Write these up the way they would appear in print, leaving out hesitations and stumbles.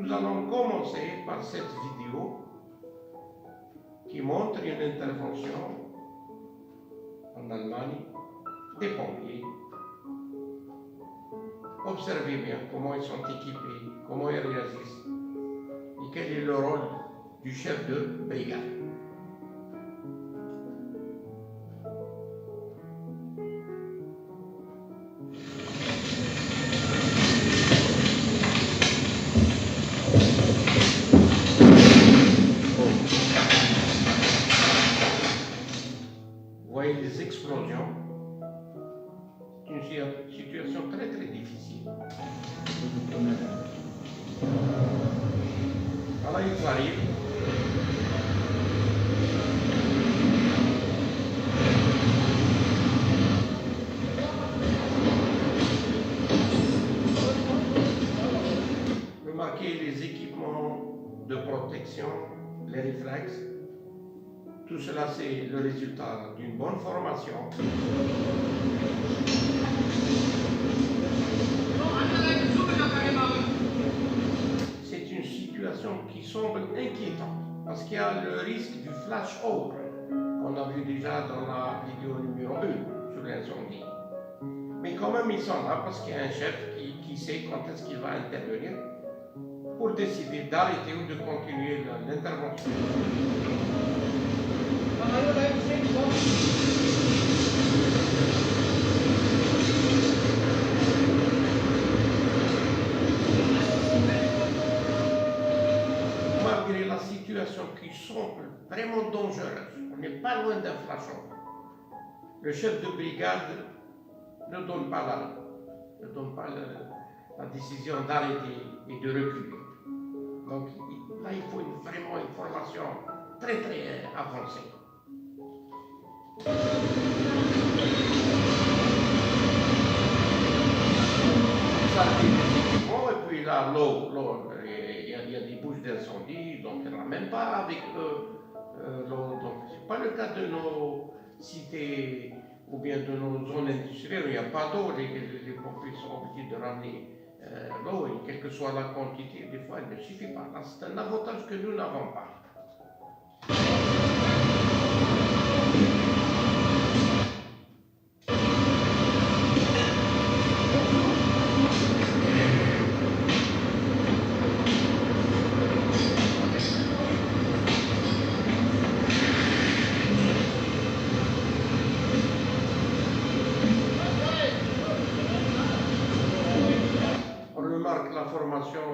Nous allons commencer par cette vidéo qui montre une intervention en Allemagne des pompiers. Observez bien comment ils sont équipés, comment ils réagissent et quel est le rôle du chef de brigade. Vous voyez les explosions. C'est une situation très difficile. Voilà, ils arrivent. Remarquez les équipements de protection, les réflexes. Tout cela, c'est le résultat d'une bonne formation. C'est une situation qui semble inquiétante parce qu'il y a le risque du flash-over qu'on a vu déjà dans la vidéo numéro 1 sur l'incendie. Mais quand même, ils sont là parce qu'il y a un chef qui sait quand est-ce qu'il va intervenir pour décider d'arrêter ou de continuer l'intervention. Malgré la situation qui semble vraiment dangereuse, on n'est pas loin d'un flash-over. Le chef de brigade ne donne pas la décision d'arrêter et de reculer. Donc là, il faut vraiment une formation très avancée. Et puis là, l'eau, il y a des bouches d'incendie, donc il n'y en a même pas avec l'eau. Donc ce n'est pas le cas de nos cités ou bien de nos zones industrielles où il n'y a pas d'eau. Les pompiers sont obligés de ramener l'eau, et quelle que soit la quantité, des fois elle ne suffit pas. Là, c'est un avantage que nous n'avons pas. La formation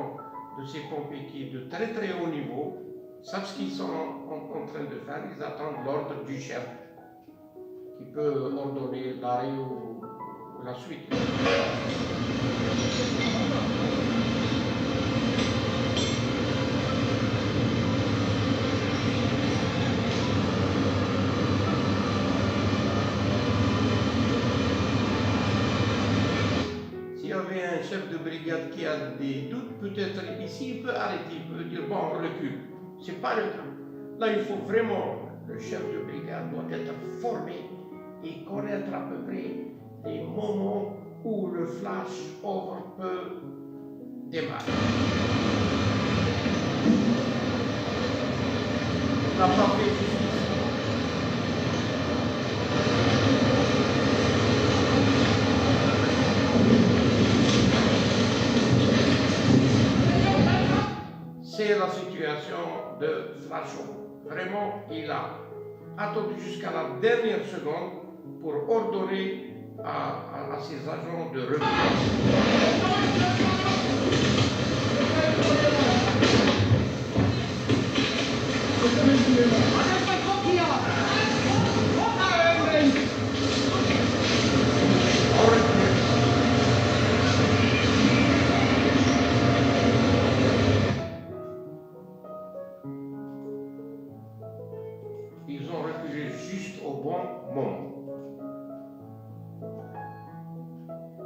de ces pompiers qui est de très haut niveau, savent ce qu'ils sont en train de faire. Ils attendent l'ordre du chef qui peut ordonner l'arrêt ou la suite. Un chef de brigade qui a des doutes, peut-être ici, il peut arrêter, il peut dire bon, on recule. Ce n'est pas le cas. Là, il faut vraiment, le chef de brigade doit être formé et connaître à peu près les moments où le flash-over peut démarrer. On n'a pas fait justice. C'est la situation de flash-over. Vraiment, il a attendu jusqu'à la dernière seconde pour ordonner à ses agents de reculer. Ils ont reculé juste au bon moment.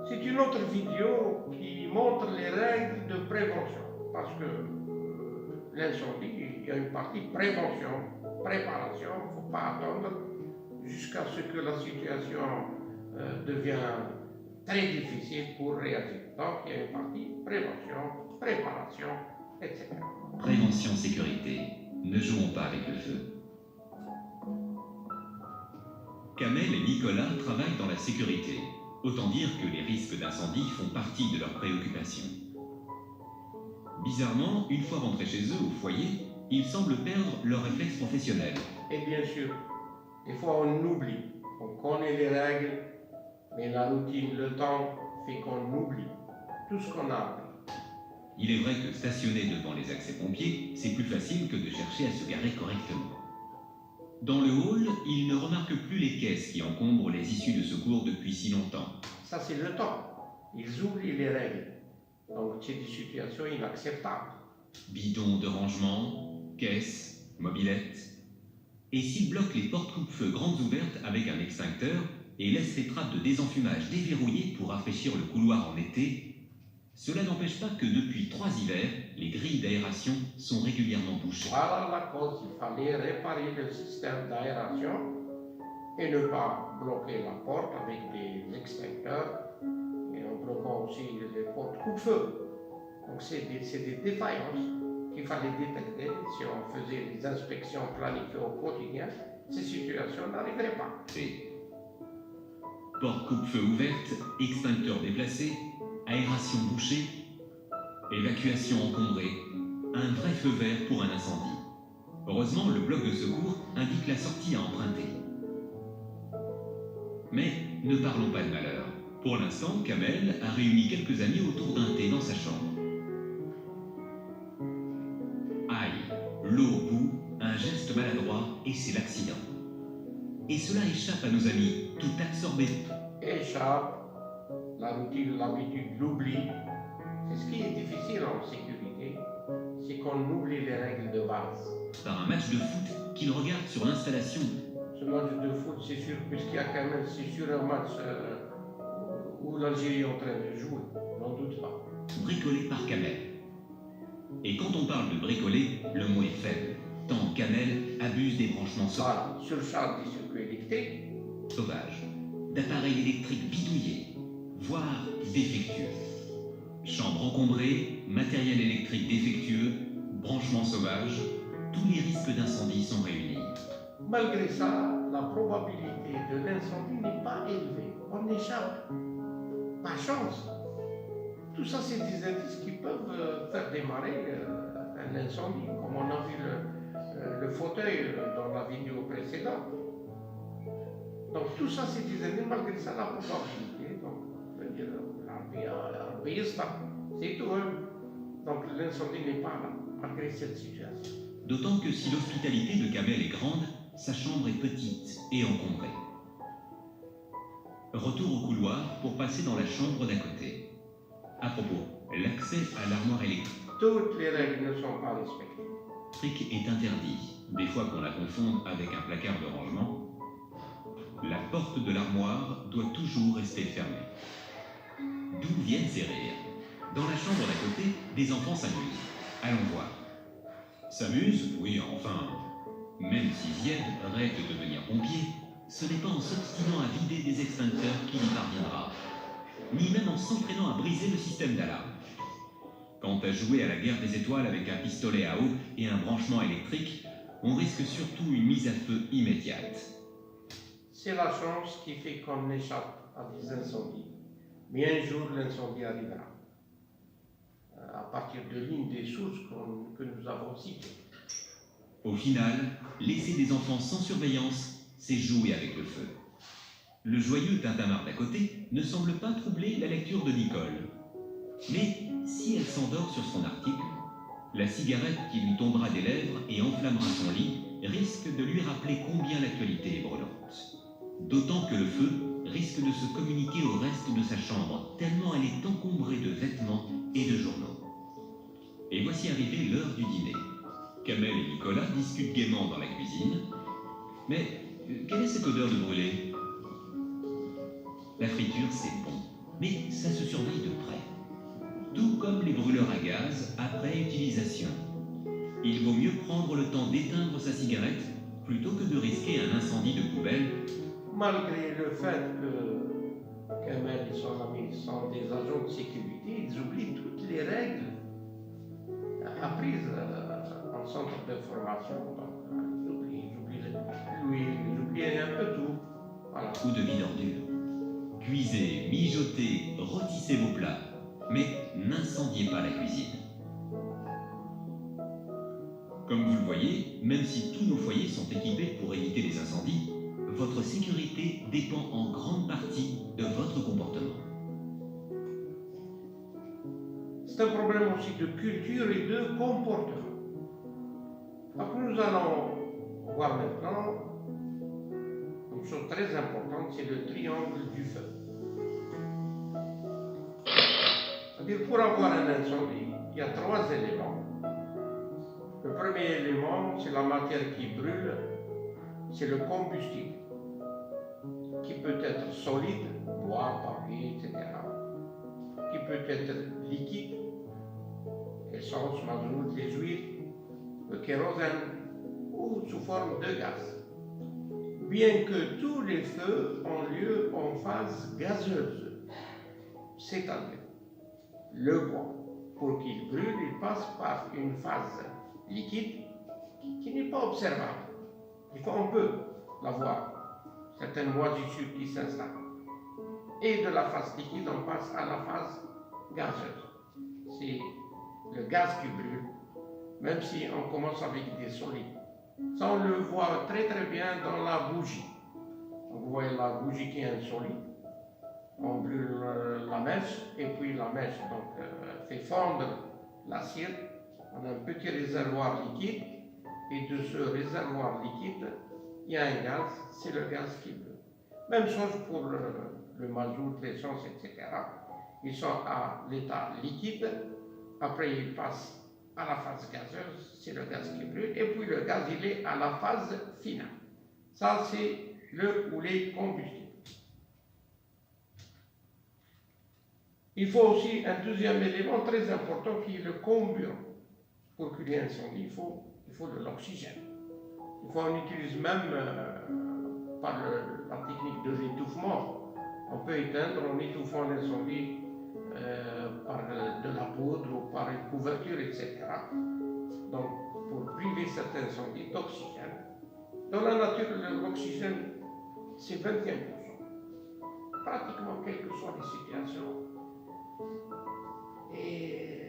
C'est une autre vidéo qui montre les règles de prévention. Parce que l'incendie, il y a une partie prévention, préparation. Il ne faut pas attendre jusqu'à ce que la situation devient très difficile pour réagir. Donc il y a une partie prévention, préparation etc. Prévention sécurité. Ne jouons pas avec le feu. Kamel et Nicolas travaillent dans la sécurité. Autant dire que les risques d'incendie font partie de leurs préoccupations. Bizarrement, une fois rentrés chez eux au foyer, ils semblent perdre leur réflexe professionnel. Et bien sûr, des fois on oublie. On connaît les règles, mais la routine, le temps fait qu'on oublie tout ce qu'on a appris. Il est vrai que stationner devant les accès pompiers, c'est plus facile que de chercher à se garer correctement. Dans le hall, ils ne remarquent plus les caisses qui encombrent les issues de secours depuis si longtemps. Ça, c'est le temps. Ils oublient les règles. Donc, c'est des situations inacceptables. Bidons de rangement, caisses, mobylettes. Et s'ils bloquent les portes coupe-feu grandes ouvertes avec un extincteur et laissent les trappes de désenfumage déverrouillées pour rafraîchir le couloir en été, cela n'empêche pas que depuis 3 hivers, les grilles d'aération sont régulièrement bouchées. Voilà la cause. Il fallait réparer le système d'aération et ne pas bloquer la porte avec des extincteurs et en bloquant aussi les portes coupe-feu. Donc, c'est des défaillances qu'il fallait détecter. Si on faisait des inspections planifiées au quotidien, ces situations n'arriveraient pas. Porte coupe-feu ouverte, extincteur déplacé, aération bouchée, évacuation encombrée, un vrai feu vert pour un incendie. Heureusement, le bloc de secours indique la sortie à emprunter. Mais ne parlons pas de malheur. Pour l'instant, Kamel a réuni quelques amis autour d'un thé dans sa chambre. Aïe, l'eau au bout, un geste maladroit et c'est l'accident. Et cela échappe à nos amis, tout absorbés. Échappe, la routine, l'habitude, l'oubli. C'est ce qui est difficile en sécurité, c'est qu'on oublie les règles de base. Par un match de foot qu'il regarde sur l'installation. Ce match de foot, c'est sûr, puisqu'il y a quand même, c'est sur un match où l'Algérie est en train de jouer, n'en doute pas. Bricolé par Kamel. Et quand on parle de bricoler, le mot est faible, tant Kamel abuse des branchements Voilà, surcharge des circuits électriques. sauvages, d'appareils électriques bidouillés, voire défectueux. Chambre encombrée, matériel électrique défectueux, branchements sauvages, tous les risques d'incendie sont réunis. Malgré ça, la probabilité de l'incendie n'est pas élevée. On échappe. Par chance. Tout ça, c'est des indices qui peuvent faire démarrer un incendie, comme on a vu le fauteuil dans la vidéo précédente. Donc tout ça, c'est des indices, malgré ça, la probabilité. Donc, je veux dire, l'armée est stable. C'est tout. Hein. Donc l'incendie n'est pas là, malgré cette situation. D'autant que si l'hospitalité de Kamel est grande, sa chambre est petite et encombrée. Retour au couloir pour passer dans la chambre d'à côté. À propos, l'accès à l'armoire électrique Toutes les règles ne sont pas respectées. est interdit, des fois qu'on la confonde avec un placard de rangement. La porte de l'armoire doit toujours rester fermée. D'où viennent ces rires? Dans la chambre d'à côté, des enfants s'amusent. Allons voir. S'amusent? Oui, enfin. Même si Zied rêve de devenir pompier, ce n'est pas en s'obstinant à vider des extincteurs qu'il y parviendra, ni même en s'entraînant à briser le système d'alarme. Quant à jouer à la guerre des étoiles avec un pistolet à eau et un branchement électrique, on risque surtout une mise à feu immédiate. C'est la chance qui fait qu'on échappe à des incendies. Mais un jour, l'incendie arrivera. À partir de l'une des sources que nous avons citées. Au final, laisser des enfants sans surveillance, c'est jouer avec le feu. Le joyeux tintamarre d'à côté ne semble pas troubler la lecture de Nicole. Mais si elle s'endort sur son article, la cigarette qui lui tombera des lèvres et enflammera son lit risque de lui rappeler combien l'actualité est brûlante. D'autant que le feu risque de se communiquer au reste de sa chambre, tellement elle est encombrée de vêtements et de journaux. Et voici arrivée l'heure du dîner. Kamel et Nicolas discutent gaiement dans la cuisine. Mais quelle est cette odeur de brûlé? La friture, c'est bon, mais ça se surveille de près. Tout comme les brûleurs à gaz après utilisation. Il vaut mieux prendre le temps d'éteindre sa cigarette plutôt que de risquer un incendie de poubelle. Malgré le fait que Kamel et son ami sont des agents de sécurité, ils oublient toutes les règles informations. Donc, ils oublient un peu tout. Voilà. Ou de vides ordures. Cuisez, mijotez, rôtissez vos plats, mais n'incendiez pas la cuisine. Comme vous le voyez, même si tous nos foyers sont équipés pour éviter les incendies, votre sécurité dépend en grande partie de votre comportement. C'est un problème aussi de culture et de comportement. Donc nous allons voir maintenant une chose très importante, c'est le triangle du feu. C'est-à-dire pour avoir un incendie, il y a 3 éléments. Le premier élément, c'est la matière qui brûle, c'est le combustible, qui peut être solide, bois, papier, etc., qui peut être liquide, essence, mazout, les huiles, le kérosène, ou sous forme de gaz. Bien que tous les feux ont lieu en phase gazeuse, c'est-à-dire le bois, pour qu'il brûle, il passe par une phase liquide qui n'est pas observable. On peut la voir, certaines moisissures qui s'installent. Et de la phase liquide, on passe à la phase gazeuse. C'est le gaz qui brûle, même si on commence avec des solides. Ça, on le voit très très bien dans la bougie. Vous voyez la bougie qui est un solide. On brûle la mèche, et puis la mèche donc, fait fondre l'assiette. On a un petit réservoir liquide, et de ce réservoir liquide, il y a un gaz, c'est le gaz qui brûle. Même chose pour le mazout, l'essence, etc. Ils sont à l'état liquide, après ils passent à la phase gazeuse, c'est le gaz qui brûle, et puis le gaz il est à la phase finale. Ça c'est le ou les combustibles. Il faut aussi un deuxième élément très important qui est le comburant. Pour qu'il y ait un incendie, il faut de l'oxygène. On utilise même par la technique de l'étouffement. On peut éteindre en étouffant l'incendie par de la poudre ou par une couverture, etc. Donc, pour priver cet incendie d'oxygène. Dans la nature, l'oxygène, c'est 21%. Pratiquement, quelles que soient les situations. Et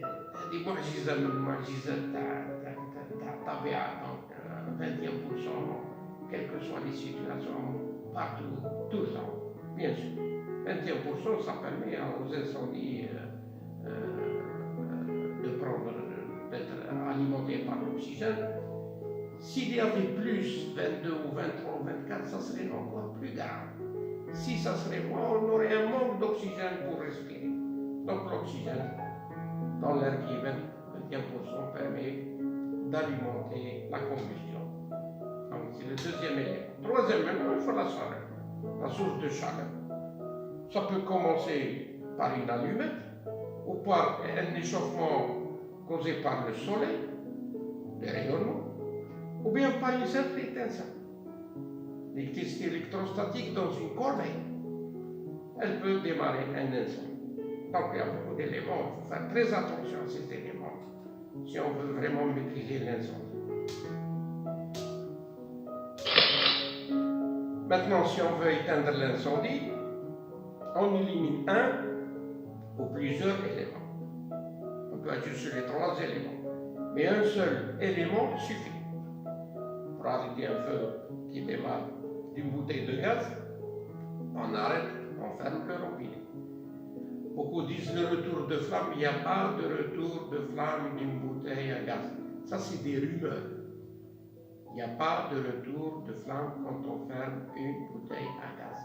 des معجزة من معجزات تاع الطبيعة. Donc 21%, quelles que soient les situations, partout, tout le temps, bien sûr. 21%, ça permet aux incendies d'être alimentés par l'oxygène. S'il y avait plus, 22 ou 23 ou 24, ça serait encore plus grave. Si ça serait moins, on aurait un manque d'oxygène pour respirer. Donc l'oxygène, dans l'air qui est 21%, permet d'alimenter la combustion. Donc c'est le deuxième élément. Troisième élément, il faut la chaleur, la source de chaleur. Ça peut commencer par une allumette ou par un échauffement causé par le soleil, les rayonnements, ou bien par une simple étincelle. L'électricité électrostatique dans une corbeille, elle peut démarrer un incendie. Donc il y a beaucoup d'éléments, il faut faire très attention à ces éléments si on veut vraiment maîtriser l'incendie. Maintenant, si on veut éteindre l'incendie, on élimine un ou plusieurs éléments. On peut agir sur les 3 éléments, mais un seul élément suffit. Pour arrêter un feu qui démarre d'une bouteille de gaz, on arrête, on ferme le robinet. Beaucoup disent le retour de flamme, il n'y a pas de retour de flamme d'une bouteille à gaz. Ça, c'est des rumeurs. Il n'y a pas de retour de flamme quand on ferme une bouteille à gaz.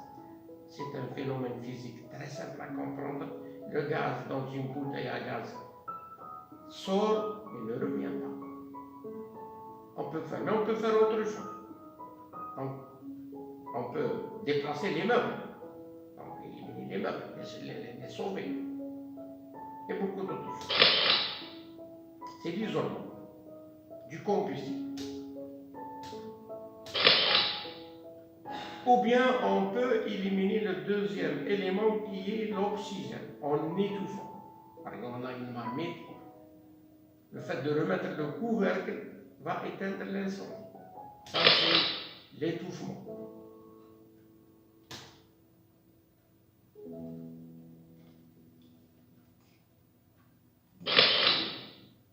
C'est un phénomène physique très simple à comprendre. Le gaz dans une bouteille à gaz sort et ne revient pas. On peut faire, mais on peut faire autre chose. Donc, on peut déplacer les meubles. Donc, éliminer les meubles, les sauver. Et beaucoup d'autres choses. C'est l'isolement du combustible. Ou bien on peut éliminer le deuxième élément qui est l'oxygène en étouffant. Par exemple, on a une marmite. Le fait de remettre le couvercle va éteindre l'incendie. Ça, c'est l'étouffement.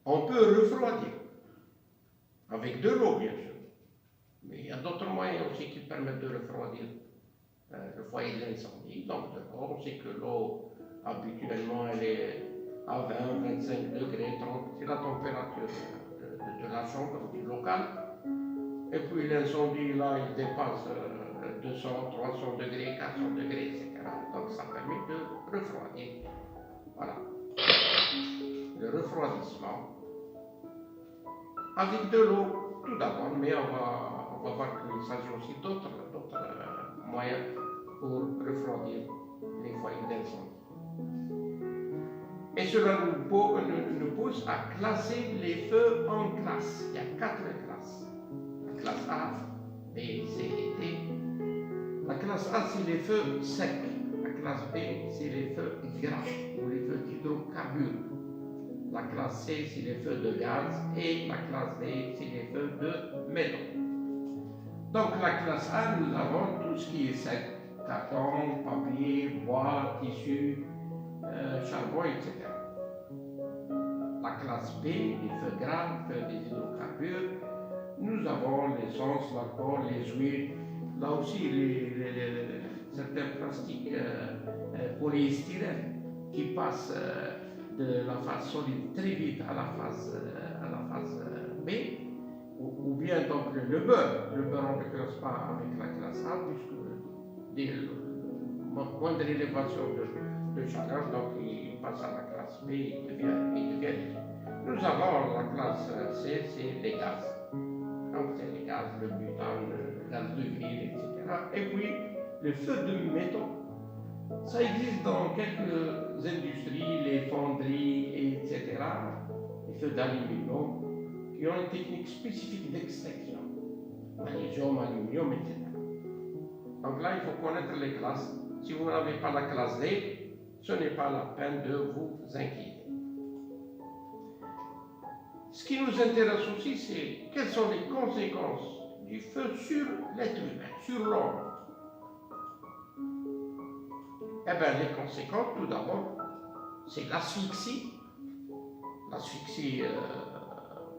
On peut refroidir avec de l'eau, bien sûr. Mais il y a d'autres moyens aussi qui permettent de refroidir le foyer de l'incendie. Donc, d'abord, on sait que l'eau, habituellement, elle est à 20, 25 degrés, 30, c'est la température de la chambre, du local. Et puis l'incendie, là, il dépasse 200, 300 degrés, 400 degrés, etc. Donc, ça permet de refroidir. Voilà. Le refroidissement. Avec de l'eau, tout d'abord, mais on va voir qu'il s'agit aussi d'autres moyens pour refroidir les foyers d'incendie. Et cela nous pousse à classer les feux en classes. Il y a 4 classes. La classe A, B, C et D. La classe A, c'est les feux secs. La classe B, c'est les feux gras ou les feux d'hydrocarbures. La classe C, c'est les feux de gaz. Et la classe D, c'est les feux de métaux. Donc la classe A, nous avons tout ce qui est sec. Carton, papier, bois, tissu, charbon, etc. La classe B, les feux gras, feux des hydrocarbures. Nous avons l'essence, l'alcool, les huiles. Là aussi, certains plastiques polyestyrène qui passent de la phase solide très vite à la phase B, ou bien donc le beurre. Le beurre, on ne le classe pas avec la classe A, puisque moindre élévation de chaleur, donc il passe à la classe B, il devient. Nous avons la classe C, c'est les gaz. Donc c'est les gaz, le butane, le gaz de ville, etc. Et puis le feu de métaux. Ça existe dans quelques industries, les fonderies, etc. Les feux d'aluminium qui ont une technique spécifique d'extraction. Magnésium, aluminium, etc. Donc là, il faut connaître les classes. Si vous n'avez pas la classe D, ce n'est pas la peine de vous inquiéter. Ce qui nous intéresse aussi, c'est quelles sont les conséquences du feu sur l'être humain, sur l'homme. Eh bien, les conséquences, tout d'abord, c'est l'asphyxie. L'asphyxie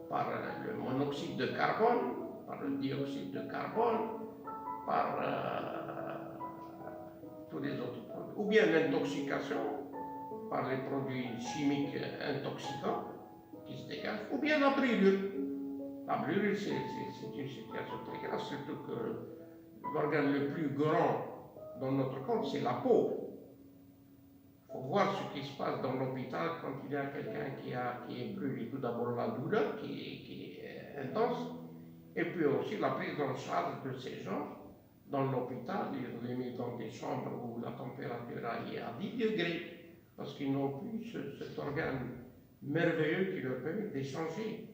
par le monoxyde de carbone, par le dioxyde de carbone, par tous les autres produits. Ou bien l'intoxication par les produits chimiques intoxicants qui se dégagent, ou bien la brûlure. La brûlure, c'est une situation très grave, surtout que l'organe le plus grand dans notre corps, c'est la peau. Il faut voir ce qui se passe dans l'hôpital quand il y a quelqu'un qui est brûlé. Tout d'abord la douleur qui est intense, et puis aussi la prise en charge de ces gens dans l'hôpital. Ils les mettent dans des chambres où la température est à 10 degrés, parce qu'ils n'ont plus cet organe merveilleux qui leur permet d'échanger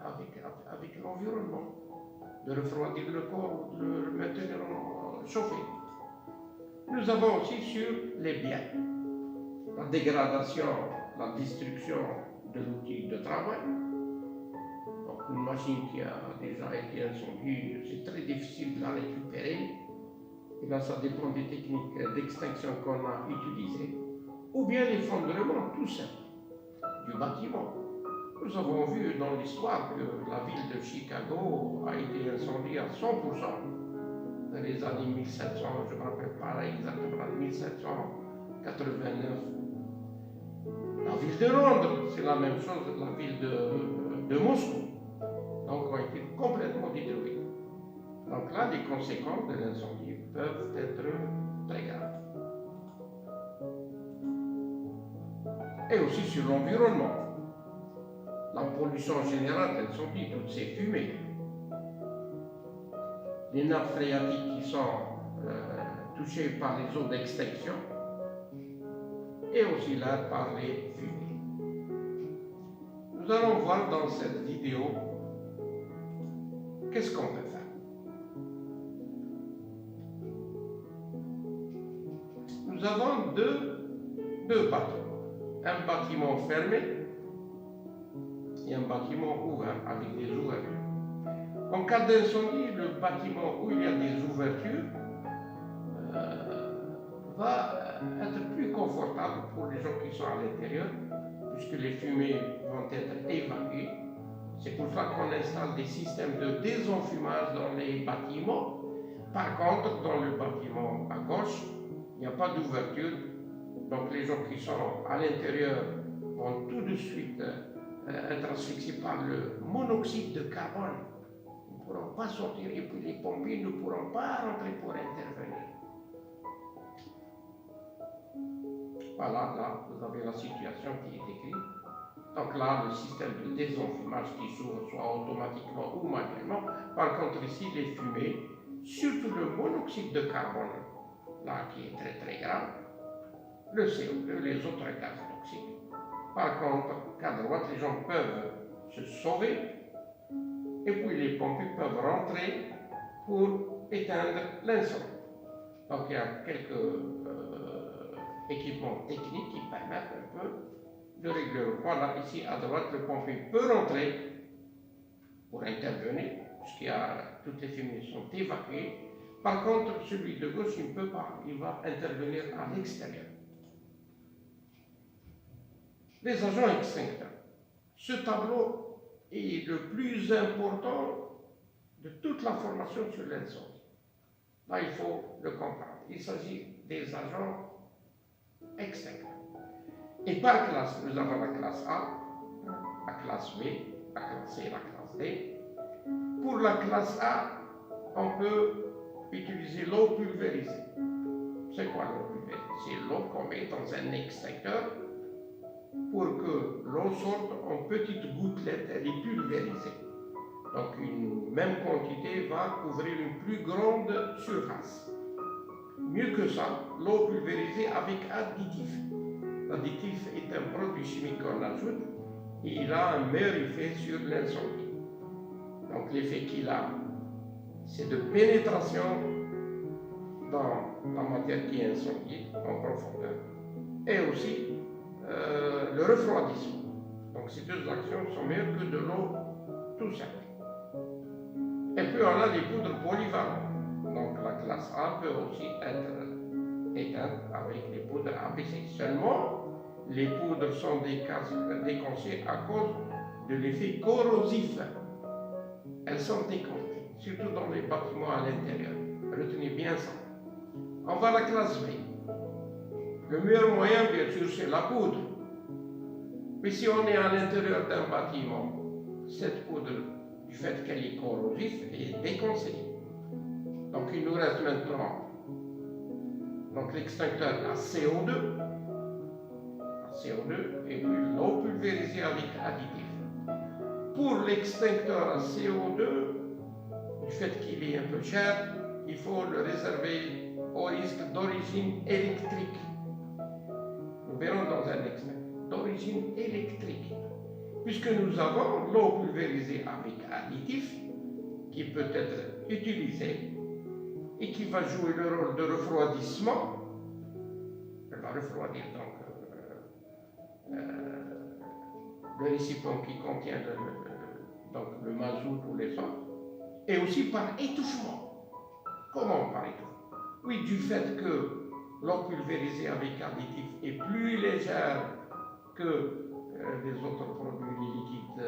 avec l'environnement, de refroidir le corps ou de le maintenir chauffé. Nous avons aussi sur les biens la dégradation, la destruction de l'outil de travail. Donc une machine qui a déjà été incendiée, c'est très difficile de la récupérer. Et là, ça dépend des techniques d'extinction qu'on a utilisées. Ou bien l'effondrement tout simple du bâtiment. Nous avons vu dans l'histoire que la ville de Chicago a été incendiée à 100%. Dans les années 1700, je ne me rappelle pas exactement, 1789. La ville de Londres, c'est la même chose, la ville de Moscou. Donc, ont été complètement détruites. Donc là, les conséquences de l'incendie peuvent être très graves. Et aussi sur l'environnement. La pollution générale d'incendie, toutes ces fumées. Les nappes phréatiques qui sont touchées par les eaux d'extinction et aussi là par les fumées. Nous allons voir dans cette vidéo qu'est-ce qu'on peut faire. Nous avons deux bâtiments. Un bâtiment fermé c'est un bâtiment ouvert avec des ouvertures. En cas d'incendie, le bâtiment où il y a des ouvertures va être plus confortable pour les gens qui sont à l'intérieur, puisque les fumées vont être évacuées. C'est pour ça qu'on installe des systèmes de désenfumage dans les bâtiments. Par contre, dans le bâtiment à gauche, il n'y a pas d'ouverture. Donc les gens qui sont à l'intérieur vont tout de suite être asphyxiés par le monoxyde de carbone. Ils ne pourront pas sortir et puis les pompiers ne pourront pas rentrer pour intervenir. Voilà, là, vous avez la situation qui est décrite. Donc là, le système de désenfumage qui s'ouvre soit automatiquement ou manuellement. Par contre, ici, les fumées, surtout le monoxyde de carbone, là, qui est très très grave, le CO2, les autres gaz toxiques. Par contre, qu'à droite, les gens peuvent se sauver et puis les pompiers peuvent rentrer pour éteindre l'incendie. Donc il y a quelques équipements techniques qui permettent un peu de régler. Voilà, ici à droite, le pompier peut rentrer pour intervenir, toutes les fumées sont évacuées. Par contre, celui de gauche, il ne peut pas, il va intervenir à l'extérieur. Les agents extincteurs. Ce tableau est le plus important de toute la formation sur l'incendie. Là, il faut le comprendre. Il s'agit des agents extincteurs. Et par classe, nous avons la classe A, la classe B, la classe C et la classe D. Pour la classe A, on peut utiliser l'eau pulvérisée. C'est quoi l'eau pulvérisée? C'est l'eau qu'on met dans un extincteur pour que l'eau sorte en petites gouttelettes, elle est pulvérisée. Donc une même quantité va couvrir une plus grande surface. Mieux que ça, l'eau pulvérisée avec additif. L'additif est un produit chimique qu'on ajoute et il a un meilleur effet sur l'incendie. Donc l'effet qu'il a, c'est de pénétration dans la matière qui est incendiée en profondeur et aussi le refroidissement. Donc ces deux actions sont meilleures que de l'eau tout simple. Et puis on a les poudres polyvalentes. Donc la classe A peut aussi être éteinte avec les poudres ABC. Seulement, les poudres sont déconseillées à cause de l'effet corrosif. Elles sont déconseillées, surtout dans les bâtiments à l'intérieur. Retenez bien ça. On va à la classe B. Le meilleur moyen, bien sûr, c'est la poudre. Mais si on est à l'intérieur d'un bâtiment, cette poudre, du fait qu'elle est corrosive, est déconseillée. Donc il nous reste maintenant l'extincteur à CO2, et puis l'eau pulvérisée avec additif. Pour l'extincteur à CO2, du fait qu'il est un peu cher, il faut le réserver au risque d'origine électrique. Nous verrons dans un extrait. D'origine électrique. Puisque nous avons l'eau pulvérisée avec additif qui peut être utilisée et qui va jouer le rôle de refroidissement. Elle va refroidir donc le récipient qui contient le mazout ou l'essence, et aussi par étouffement. Comment par étouffement? Oui, du fait que l'eau pulvérisée avec additif est plus légère que les autres produits, les liquides,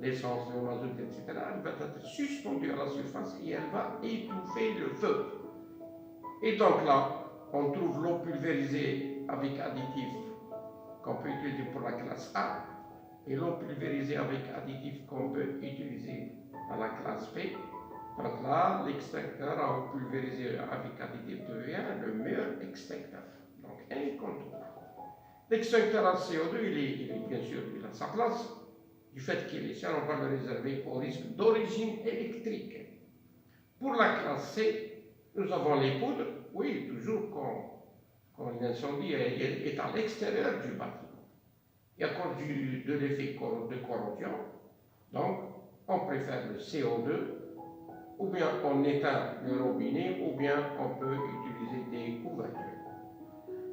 l'essence, le mazout, etc., elle va être suspendue à la surface et elle va étouffer le feu. Et donc là, on trouve l'eau pulvérisée avec additif qu'on peut utiliser pour la classe A et l'eau pulvérisée avec additif qu'on peut utiliser dans la classe B. Donc là, l'extincteur à eau pulvérisée avec additif devient le meilleur extincteur. Donc incontournable. L'extincteur à CO2, il est bien sûr, il a sa place. Du fait qu'il est cher, on va le réserver au risque d'origine électrique. Pour la classe C, nous avons les poudres. Oui, toujours quand l'incendie est à l'extérieur du bâtiment. Et à cause de l'effet de corrosion, donc on préfère le CO2, ou bien on éteint le robinet, ou bien on peut utiliser des couvertures.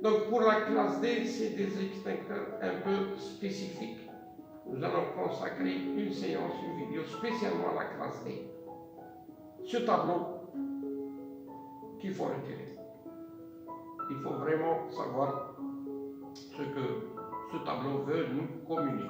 Donc pour la classe D, c'est des extincteurs un peu spécifiques, nous allons consacrer une séance, une vidéo spécialement à la classe D. Ce tableau qu'il faut retenir. Il faut vraiment savoir ce que ce tableau veut nous communiquer.